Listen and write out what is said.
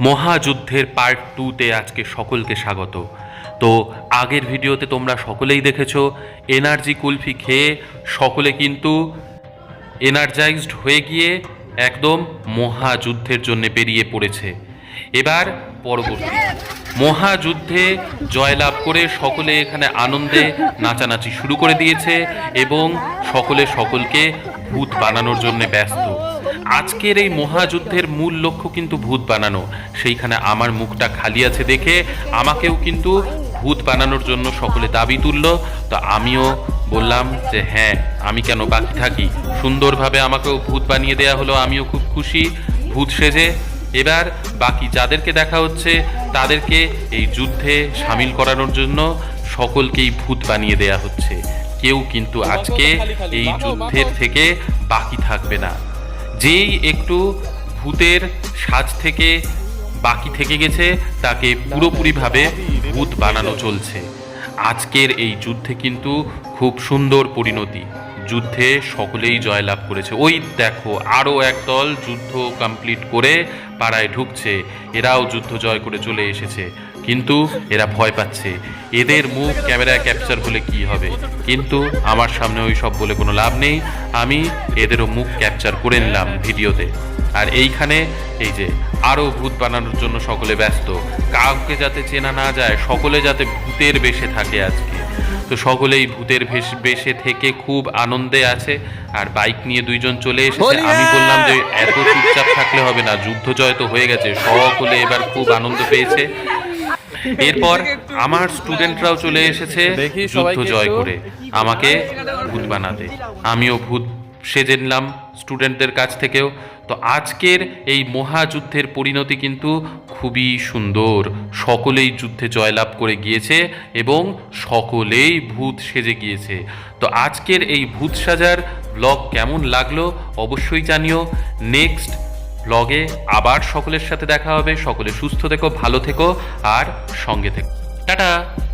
মহাযুদ্ধের পার্ট 2-তে আজকে সকলকে স্বাগত। তো আগের ভিডিওতে তোমরা সকলেই দেখেছো এনার্জি কুলফি খেয়ে সকলে কিন্তু এনার্জাইজড হয়ে গিয়ে একদম মহাযুদ্ধের জন্য বেরিয়ে পড়েছে। এবার পরবর্তী মহাযুদ্ধে জয়লাভ করে সকলে এখানে আনন্দে নাচানাচি শুরু করে দিয়েছে এবং সকলে সকলকে ভূত বানানোর জন্য ব্যস্ত। আজকের এই মহাযুদ্ধের মূল লক্ষ্য কিন্তু ভূত বানানো। সেইখানে আমার মুখটা খালি আছে দেখে আমাকেও কিন্তু ভূত বানানোর জন্য সকলে দাবি তুলল। তো আমিও বললাম যে হ্যাঁ, আমি কেন বাকি থাকি। সুন্দরভাবে আমাকেও ভূত বানিয়ে দেয়া হলো, আমিও খুব খুশি ভূত সেজে। এবার বাকি যাদেরকে দেখা হচ্ছে তাদেরকে এই যুদ্ধে সামিল করানোর জন্য সকলকেই ভূত বানিয়ে দেয়া হচ্ছে। কেউ কিন্তু আজকে এই যুদ্ধের থেকে বাকি থাকবে না। যেই একটু ভূতের সাজ থেকে বাকি থেকে গেছে তাকে পুরোপুরিভাবে ভূত বানানো চলছে। আজকের এই যুদ্ধে কিন্তু খুব সুন্দর পরিণতি, যুদ্ধে সকলেই জয়লাভ করেছে। ওই দেখো আরও একদল যুদ্ধ কমপ্লিট করে পাড়ায় ঢুকছে, এরাও যুদ্ধ জয় করে চলে এসেছে, কিন্তু এরা ভয় পাচ্ছে। এদের মুখ ক্যামেরায় ক্যাপচার হলে কি হবে, কিন্তু আমার সামনে ওই সব বলে কোনো লাভ নেই। আমি এদেরও মুখ ক্যাপচার করে নিলাম ভিডিওতে। আর এইখানে এই যে আরও ভূত বানানোর জন্য সকলে ব্যস্ত, কাউকে যাতে চেনা না যায়, সকলে যাতে ভূতের বেশে থাকে আজকে। তো সকলেই ভূতের বেশে থেকে খুব আনন্দে আছে। আর বাইক নিয়ে দুইজন চলে এসেছে। আমি বললাম যে এত চুপচাপ থাকলে হবে না, যুদ্ধ জয় তো হয়ে গেছে। সকলে এবার খুব আনন্দ পেয়েছে। এরপর আমার স্টুডেন্টরাও চলে এসেছে যুদ্ধ জয় করে আমাকে ভূত বানাতে। আমিও ভূত সেজে নিলাম স্টুডেন্টদের কাছ থেকেও। তো আজকের এই মহাযুদ্ধের পরিণতি কিন্তু খুবই সুন্দর। সকলেই যুদ্ধে জয়লাভ করে গিয়েছে এবং সকলেই ভূত সেজে গিয়েছে। তো আজকের এই ভূত সাজার ব্লগ কেমন লাগলো অবশ্যই জানিও। নেক্সট ব্লগে আবার সকলের সাথে দেখা হবে। সকলে সুস্থ থেকো, ভালো থেকো আর সঙ্গে থেকো। টাটা।